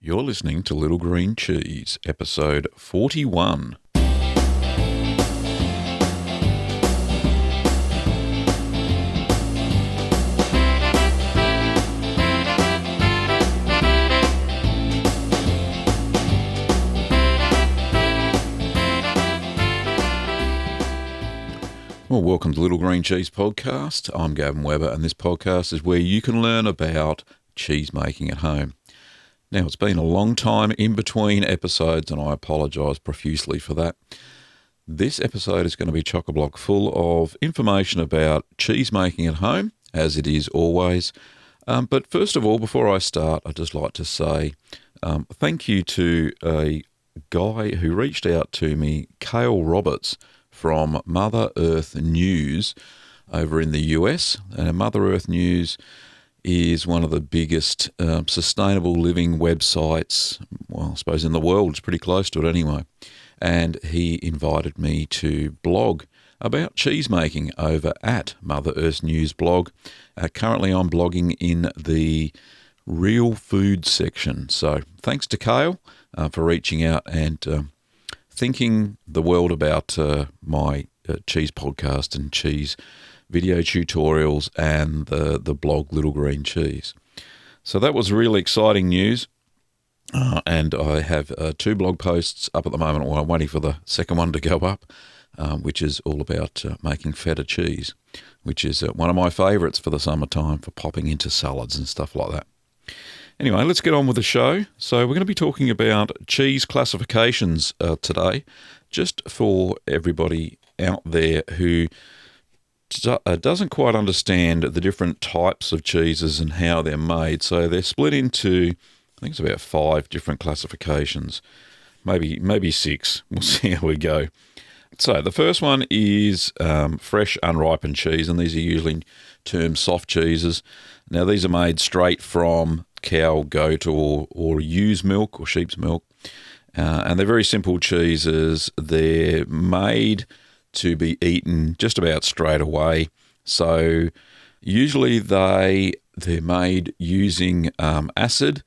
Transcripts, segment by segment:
You're listening to Little Green Cheese, episode 41. Well, welcome to Little Green Cheese Podcast. I'm Gavin Weber, and this podcast is where you can learn about cheese making at home. Now, it's been a long time in between episodes, and I apologise profusely for that. This episode is going to be chock-a-block full of information about cheese making at home, as it is always. But first of all, before I start, I'd just like to say thank you to a guy who reached out to me, Cale Roberts, from Mother Earth News over in the US. And Mother Earth News is one of the biggest sustainable living websites, well, I suppose in the world. It's pretty close to it anyway. And he invited me to blog about cheese making over at Mother Earth News blog. Currently I'm blogging in the real food section. So thanks to Cale for reaching out and thinking the world about my cheese podcast and cheese video tutorials and the blog Little Green Cheese. So that was really exciting news. And I have 2 blog posts up at the moment. Well, I'm waiting for the second one to go up, which is all about making feta cheese, which is one of my favourites for the summertime for popping into salads and stuff like that. Anyway, let's get on with the show. So we're going to be talking about cheese classifications today, just for everybody out there who doesn't quite understand the different types of cheeses and how they're made. So they're split into, I think it's about 5 different classifications, maybe 6. We'll see how we go. So the first one is fresh unripened cheese, and these are usually termed soft cheeses. Now these are made straight from cow, goat, or ewe's milk or sheep's milk, and they're very simple cheeses. They're made to be eaten just about straight away. So usually they're made using acid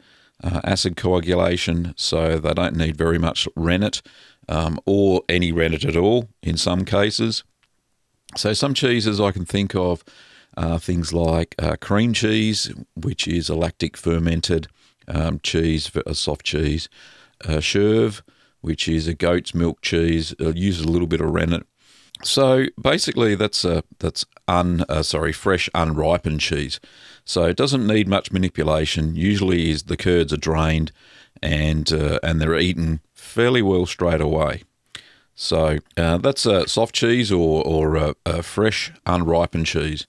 coagulation, so they don't need very much rennet or any rennet at all in some cases. So some cheeses I can think of, things like cream cheese, which is a lactic fermented cheese, a soft cheese. Cherv, which is a goat's milk cheese, uses a little bit of rennet. So basically that's fresh unripened cheese. So it doesn't need much manipulation. Usually the curds are drained and they're eaten fairly well straight away. So that's a soft cheese or a fresh unripened cheese.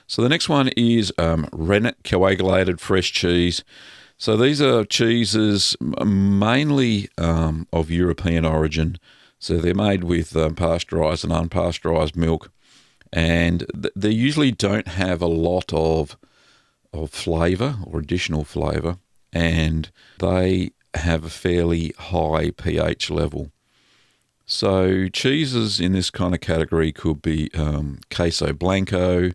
So the next one is Rennet coagulated fresh cheese. So these are cheeses mainly of European origin. So they're made with pasteurised and unpasteurised milk, and they usually don't have a lot of flavour or additional flavour, and they have a fairly high pH level. So cheeses in this kind of category could be queso blanco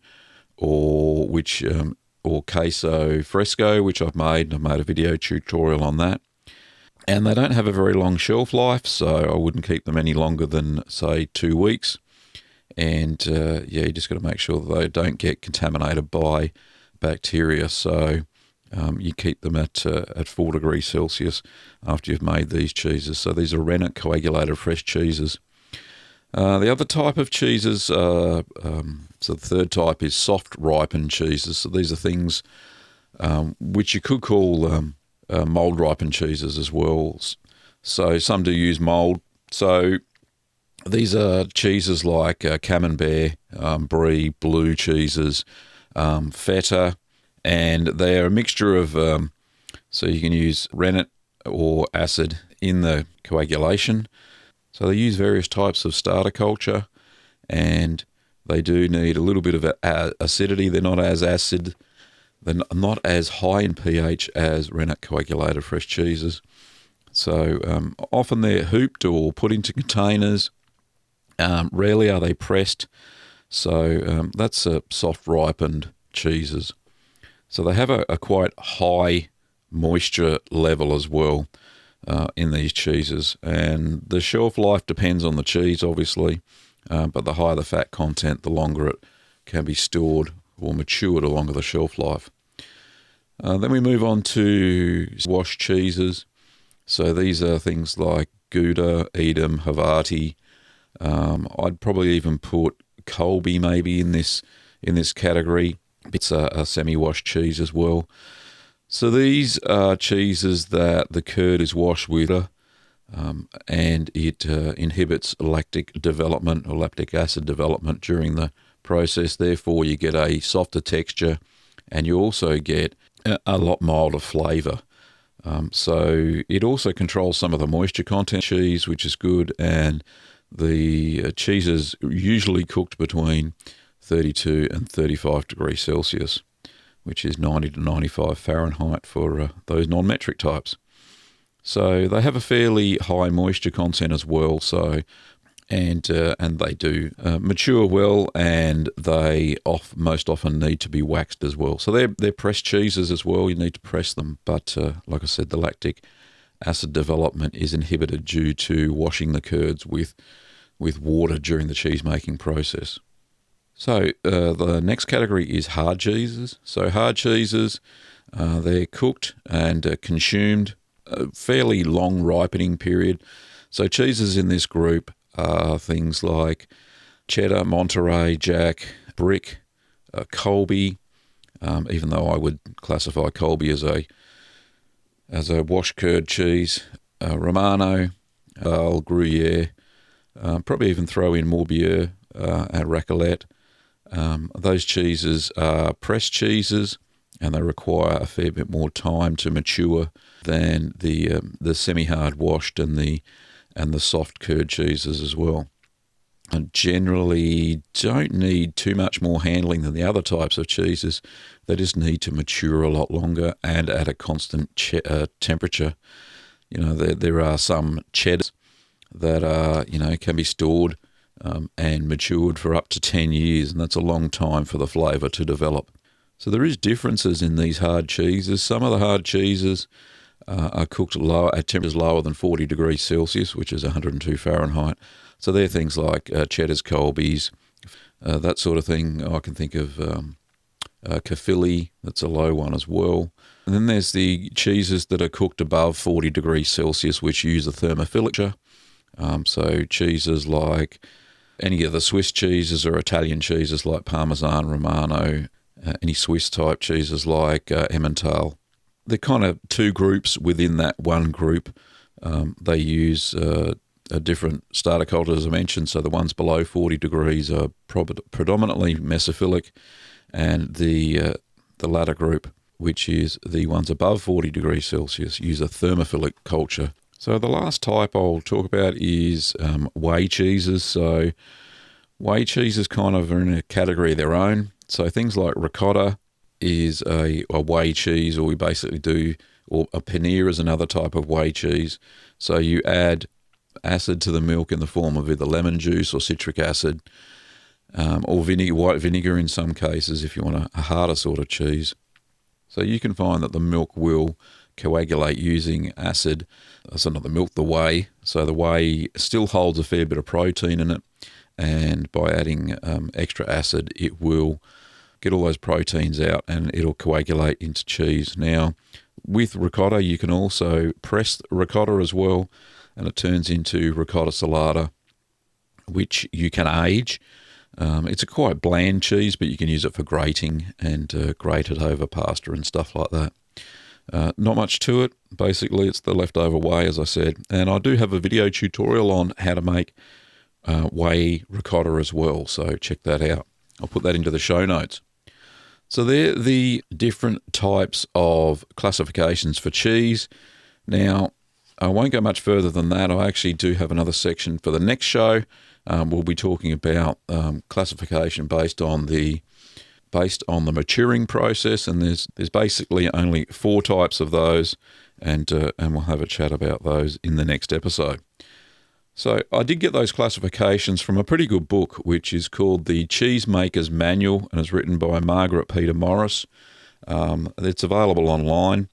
or queso fresco, which I've made a video tutorial on that. And they don't have a very long shelf life, so I wouldn't keep them any longer than, say, 2 weeks. And, you just got to make sure that they don't get contaminated by bacteria. So you keep them at 4 degrees Celsius after you've made these cheeses. So these are rennet coagulated fresh cheeses. The other type of cheeses, so the third type is soft ripened cheeses. So these are things which you could call mould ripened cheeses as well. So some do use mould. So these are cheeses like camembert, brie, blue cheeses, feta, and they're a mixture of, so you can use rennet or acid in the coagulation. So they use various types of starter culture, and they do need a little bit of acidity. They're not as acid. They're not as high in pH as rennet coagulated fresh cheeses. So often they're hooped or put into containers. Rarely are they pressed. So that's soft ripened cheeses. So they have a quite high moisture level as well in these cheeses. And the shelf life depends on the cheese, obviously, but the higher the fat content, the longer it can be stored or matured, the longer the shelf life. Then we move on to washed cheeses. So these are things like Gouda, Edam, Havarti. I'd probably even put Colby maybe in this category. It's a semi-washed cheese as well. So these are cheeses that the curd is washed with, and it inhibits lactic development or lactic acid development during the process. Therefore, you get a softer texture, and you also get a lot milder flavour. So it also controls some of the moisture content of cheese, which is good, and the cheese is usually cooked between 32 and 35 degrees Celsius, which is 90 to 95 Fahrenheit for those non-metric types. So they have a fairly high moisture content as well. So and they do mature well, and they most often need to be waxed as well. So they're pressed cheeses as well. You need to press them, but like I said, the lactic acid development is inhibited due to washing the curds with water during the cheese making process. So the next category is hard cheeses. So hard cheeses, they're cooked and consumed a fairly long ripening period. So cheeses in this group are things like cheddar, Monterey, Jack, Brick, Colby, even though I would classify Colby as a washed curd cheese, Romano, Gruyere, probably even throw in Morbier and Raclette. Those cheeses are pressed cheeses, and they require a fair bit more time to mature than the semi-hard washed and the soft curd cheeses as well. And generally don't need too much more handling than the other types of cheeses. They just need to mature a lot longer and at a constant temperature. There are some cheddars that are, can be stored and matured for up to 10 years, and that's a long time for the flavour to develop. So there is differences in these hard cheeses. Some of the hard cheeses are cooked at temperatures lower than 40 degrees Celsius, which is 102 Fahrenheit. So they're things like cheddars, Colbys, that sort of thing. I can think of Caerphilly, that's a low one as well. And then there's the cheeses that are cooked above 40 degrees Celsius, which use a thermophilic. So cheeses like any of the Swiss cheeses or Italian cheeses like Parmesan, Romano, any Swiss type cheeses like Emmental. They're kind of two groups within that one group. They use a different starter culture, as I mentioned. So the ones below 40 degrees are predominantly mesophilic, and the latter group, which is the ones above 40 degrees Celsius, use a thermophilic culture. So the last type I'll talk about is whey cheeses. So whey cheeses kind of are in a category of their own. So things like ricotta is a whey cheese, or we basically do, or a paneer is another type of whey cheese. So you add acid to the milk in the form of either lemon juice or citric acid, or white vinegar in some cases if you want a harder sort of cheese. So you can find that the milk will coagulate using acid. So not the milk, the whey. So the whey still holds a fair bit of protein in it, and by adding extra acid, it will get all those proteins out and it'll coagulate into cheese. Now, with ricotta, you can also press ricotta as well, and it turns into ricotta salata, which you can age. It's a quite bland cheese, but you can use it for grating and grate it over pasta and stuff like that. Not much to it. Basically, it's the leftover whey, as I said. And I do have a video tutorial on how to make whey ricotta as well, so check that out. I'll put that into the show notes. So they're the different types of classifications for cheese. Now, I won't go much further than that. I actually do have another section for the next show. We'll be talking about classification based on the maturing process, and there's basically only 4 types of those, and we'll have a chat about those in the next episode. So I did get those classifications from a pretty good book, which is called The Cheesemaker's Manual, and is written by Margaret Peters-Morris. It's available online,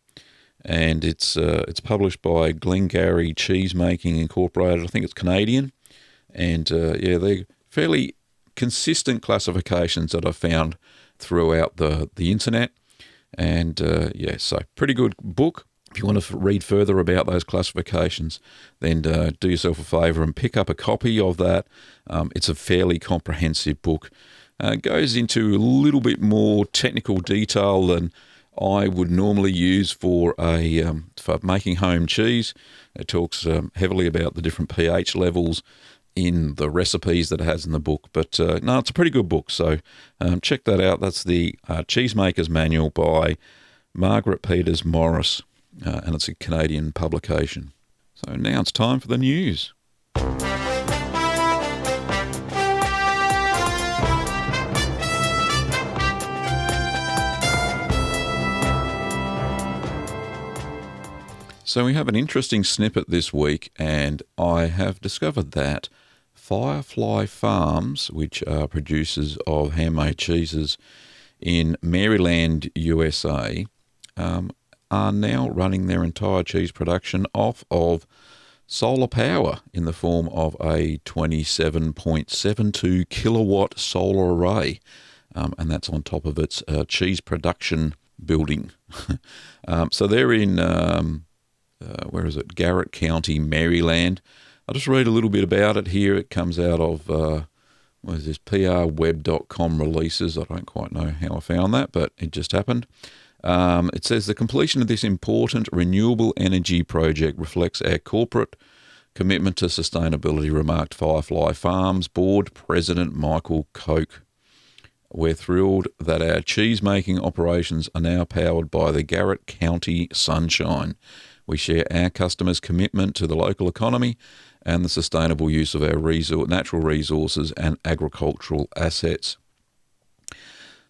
and it's published by Glengarry Cheesemaking Incorporated. I think it's Canadian, and they're fairly consistent classifications that I've found throughout the internet, and so pretty good book. If you want to read further about those classifications, then do yourself a favour and pick up a copy of that. It's a fairly comprehensive book. It goes into a little bit more technical detail than I would normally use for making home cheese. It talks heavily about the different pH levels in the recipes that it has in the book. But no, it's a pretty good book, so check that out. That's the Cheesemaker's Manual by Margaret Peters-Morris, and it's a Canadian publication. So now it's time for the news. So we have an interesting snippet this week, and I have discovered that Firefly Farms, which are producers of handmade cheeses in Maryland, USA, are now running their entire cheese production off of solar power in the form of a 27.72 kilowatt solar array, and that's on top of its cheese production building. So they're in... Garrett County, Maryland. I'll just read a little bit about it here. It comes out of, prweb.com releases. I don't quite know how I found that, but it just happened. It says, the completion of this important renewable energy project reflects our corporate commitment to sustainability, remarked Firefly Farms Board President Michael Koch. We're thrilled that our cheese-making operations are now powered by the Garrett County sunshine. We share our customers' commitment to the local economy and the sustainable use of our natural resources and agricultural assets.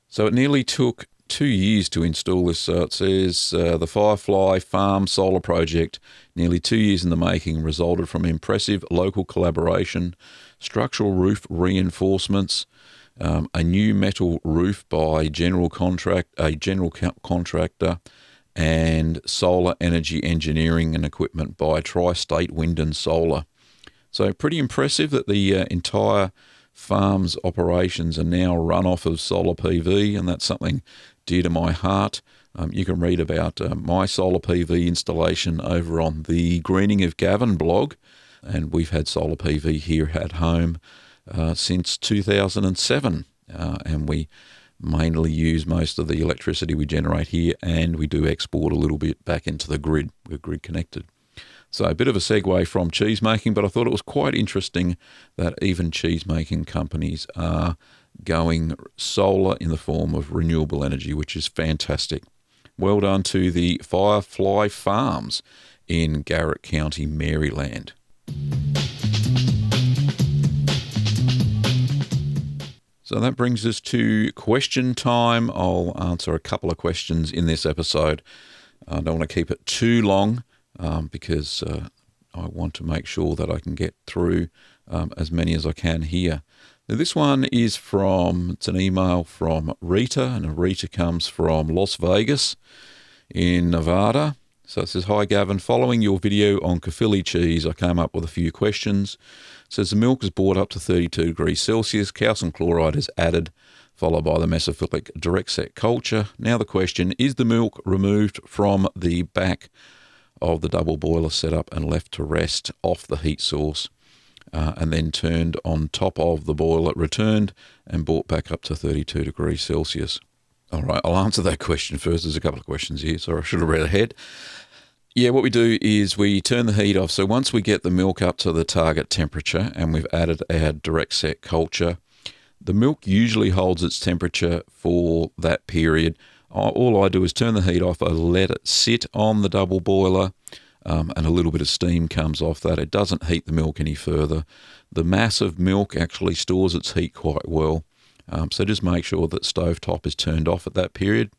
So it nearly took 2 years to install this. So it says the Firefly Farm solar project, nearly 2 years in the making, resulted from impressive local collaboration, structural roof reinforcements, a new metal roof by a general contractor, and solar energy engineering and equipment by Tri-State Wind and Solar. So pretty impressive that the entire farm's operations are now run off of solar PV, and that's something dear to my heart. You can read about my solar PV installation over on the Greening of Gavin blog, and we've had solar PV here at home since 2007, and we mainly use most of the electricity we generate here, and we do export a little bit back into the grid. We're grid connected. So a bit of a segue from cheese making, but I thought it was quite interesting that even cheese making companies are going solar in the form of renewable energy, which is fantastic. Well done to the Firefly Farms in Garrett County, Maryland. So that brings us to question time. I'll answer a couple of questions in this episode. I don't want to keep it too long because I want to make sure that I can get through as many as I can here. Now, this one is it's an email from Rita, and Rita comes from Las Vegas in Nevada. So it says, hi Gavin, following your video on Caerphilly cheese, I came up with a few questions. It says the milk is brought up to 32 degrees Celsius, calcium chloride is added, followed by the mesophilic direct set culture. Now the question, is the milk removed from the back of the double boiler setup and left to rest off the heat source, and then turned on top of the boiler, returned and brought back up to 32 degrees Celsius? All right, I'll answer that question first. There's a couple of questions here, so I should have read ahead. Yeah, what we do is we turn the heat off. So once we get the milk up to the target temperature and we've added our direct set culture, the milk usually holds its temperature for that period. All I do is turn the heat off, I let it sit on the double boiler, and a little bit of steam comes off that. It doesn't heat the milk any further. The mass of milk actually stores its heat quite well. So just make sure that stovetop is turned off at that period.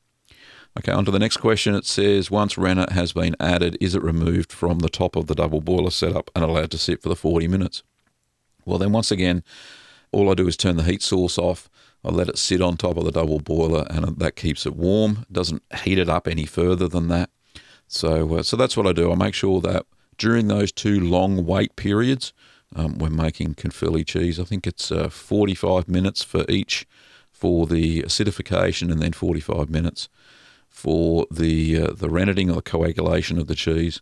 Okay, on to the next question. It says, once rennet has been added, is it removed from the top of the double boiler setup and allowed to sit for the 40 minutes? Well, then once again, all I do is turn the heat source off. I let it sit on top of the double boiler, and that keeps it warm. It doesn't heat it up any further than that. So that's what I do. I make sure that during those 2 long wait periods, when making Caerphilly cheese, I think it's 45 minutes for each for the acidification, and then 45 minutes for the renneting or the coagulation of the cheese.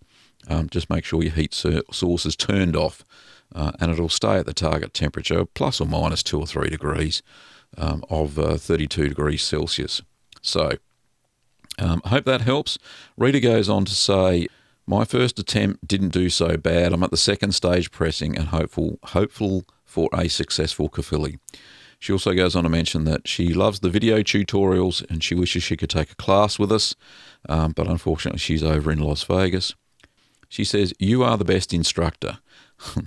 Just make sure your heat source is turned off, and it'll stay at the target temperature, plus or minus 2 or 3 degrees of 32 degrees Celsius. So I hope that helps. Rita goes on to say, my first attempt didn't do so bad. I'm at the second stage pressing and hopeful for a successful Caerphilly. She also goes on to mention that she loves the video tutorials and she wishes she could take a class with us, but unfortunately she's over in Las Vegas. She says, you are the best instructor.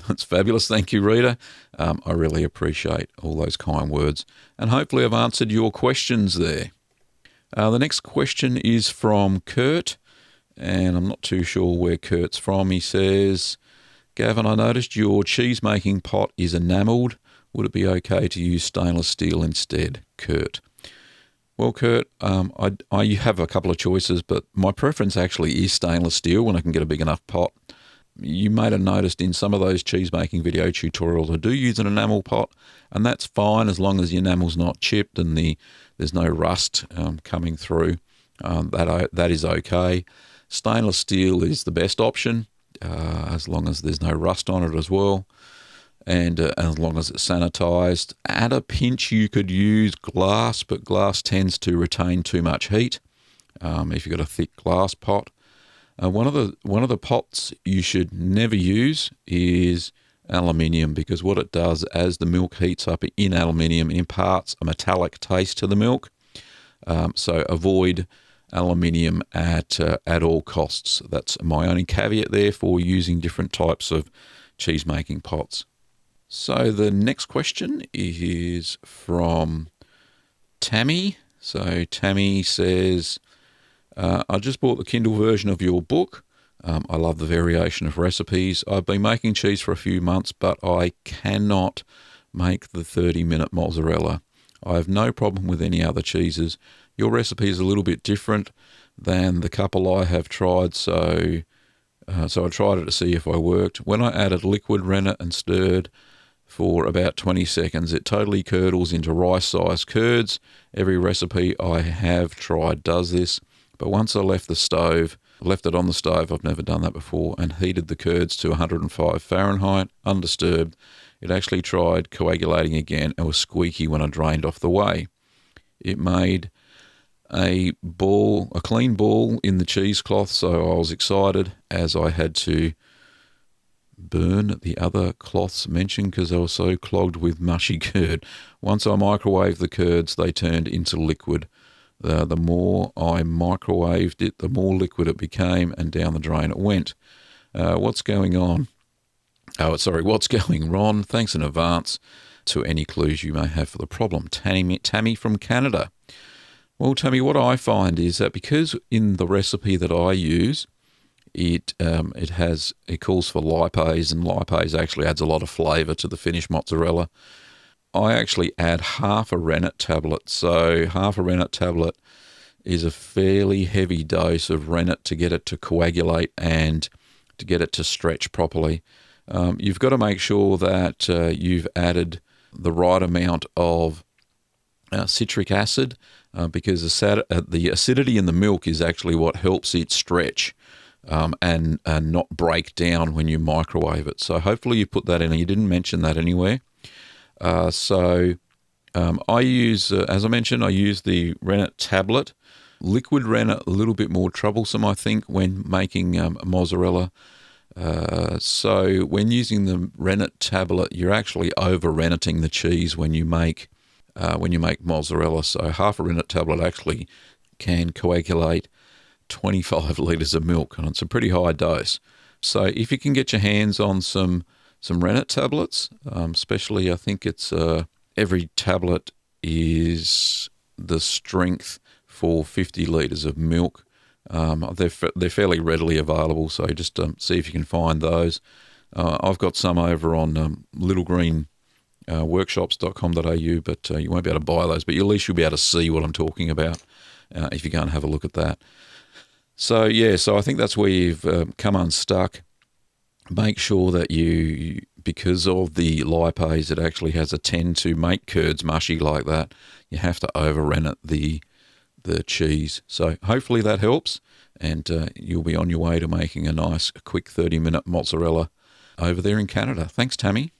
That's fabulous. Thank you, Rita. I really appreciate all those kind words, and hopefully I've answered your questions there. The next question is from Kurt, and I'm not too sure where Kurt's from. He says, Gavin, I noticed your cheese making pot is enamelled. Would it be okay to use stainless steel instead? Kurt. Well, Kurt, I have a couple of choices, but my preference actually is stainless steel when I can get a big enough pot. You may have noticed in some of those cheese making video tutorials, I do use an enamel pot, and that's fine as long as the enamel's not chipped and there's no rust coming through. That is okay. Stainless steel is the best option, as long as there's no rust on it as well, and as long as it's sanitized. At a pinch, you could use glass, but glass tends to retain too much heat if you've got a thick glass pot. One of the pots you should never use is aluminium, because what it does, as the milk heats up in aluminium, it imparts a metallic taste to the milk. So avoid aluminium at all costs. That's my only caveat there for using different types of cheese making pots. So the next question is from Tammy. So Tammy says, I just bought the Kindle version of your book. I love the variation of recipes. I've been making cheese for a few months, but I cannot make the 30-minute mozzarella. I have no problem with any other cheeses. Your recipe is a little bit different than the couple I have tried, so I tried it to see if I worked. When I added liquid rennet and stirred for about 20 seconds, it totally curdles into rice-sized curds. Every recipe I have tried does this, but once I left it on the stove, I've never done that before, and heated the curds to 105 Fahrenheit, undisturbed, it actually tried coagulating again and was squeaky when I drained off the whey. It made a clean ball in the cheesecloth, so I was excited, as I had to burn the other cloths mentioned because they were so clogged with mushy curd. Once I microwaved the curds, they turned into liquid. The more I microwaved it, the more liquid it became, and down the drain it went. What's going on? What's going wrong? Thanks in advance to any clues you may have for the problem. Tammy from Canada. Well, Tammy, what I find is that because in the recipe that I use, it calls for lipase, and lipase actually adds a lot of flavour to the finished mozzarella. I actually add half a rennet tablet. So half a rennet tablet is a fairly heavy dose of rennet to get it to coagulate and to get it to stretch properly. You've got to make sure that you've added the right amount of citric acid, because the acidity in the milk is actually what helps it stretch and not break down when you microwave it. So hopefully you put that in. You didn't mention that anywhere. I use, as I mentioned, I use the rennet tablet. Liquid rennet, a little bit more troublesome, I think, when making mozzarella. So when using the rennet tablet, you're actually over-renneting the cheese when you make mozzarella. So half a rennet tablet actually can coagulate 25 litres of milk, and it's a pretty high dose. So if you can get your hands on some rennet tablets, especially I think it's every tablet is the strength for 50 litres of milk. They're fairly readily available, so just see if you can find those. I've got some over on littlegreenworkshops.com.au, but you won't be able to buy those, but at least you'll be able to see what I'm talking about if you go and have a look at that. So I think that's where you've come unstuck. Make sure that you, because of the lipase, it actually has a tend to make curds mushy like that. You have to over rennet the cheese. So hopefully that helps, and you'll be on your way to making a nice, quick 30-minute mozzarella over there in Canada. Thanks, Tammy.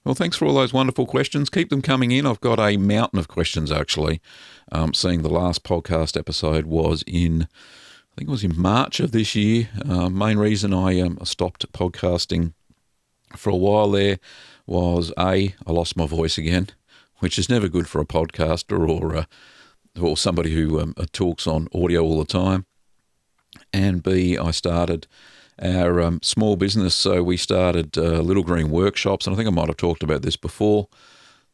Well, thanks for all those wonderful questions. Keep them coming in. I've got a mountain of questions, actually. Seeing the last podcast episode was I think it was in March of this year. Main reason I stopped podcasting for a while there was, I lost my voice again, which is never good for a podcaster or somebody who talks on audio all the time. And B, I started our small business. So we started Little Green Workshops, and I think I might have talked about this before,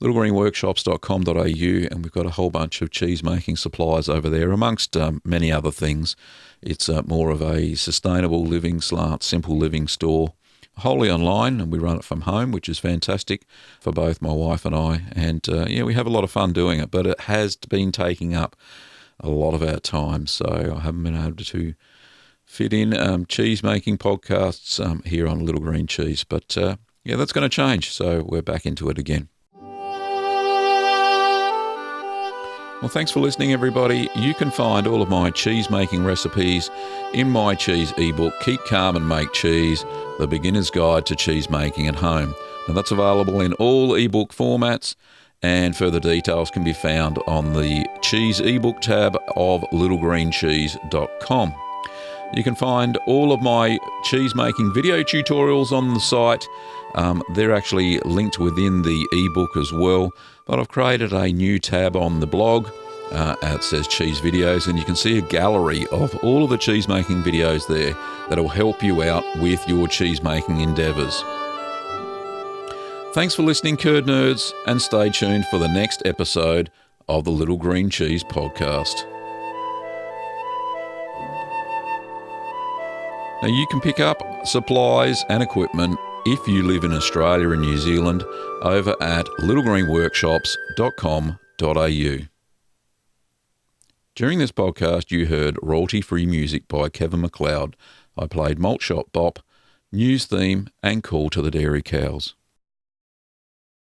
littlegreenworkshops.com.au, and we've got a whole bunch of cheese making supplies over there, amongst many other things. It's more of a sustainable living / simple living store, wholly online, and we run it from home, which is fantastic for both my wife and I. And we have a lot of fun doing it, but it has been taking up a lot of our time, so I haven't been able to fit in cheese making podcasts here on Little Green Cheese. But that's going to change, so we're back into it again. Well, thanks for listening, everybody. You can find all of my cheese making recipes in my cheese ebook, Keep Calm and Make Cheese, The Beginner's Guide to Cheese Making at Home. Now, that's available in all ebook formats, and further details can be found on the cheese ebook tab of littlegreencheese.com. You can find all of my cheese making video tutorials on the site. They're actually linked within the ebook as well, but I've created a new tab on the blog. It says cheese videos, and you can see a gallery of all of the cheese making videos there that will help you out with your cheese making endeavours. Thanks for listening, curd nerds, and stay tuned for the next episode of the Little Green Cheese podcast. Now, you can pick up supplies and equipment if you live in Australia and New Zealand over at littlegreenworkshops.com.au. During this podcast, you heard royalty-free music by Kevin MacLeod. I played Malt Shop Bop, News Theme, and Call to the Dairy Cows.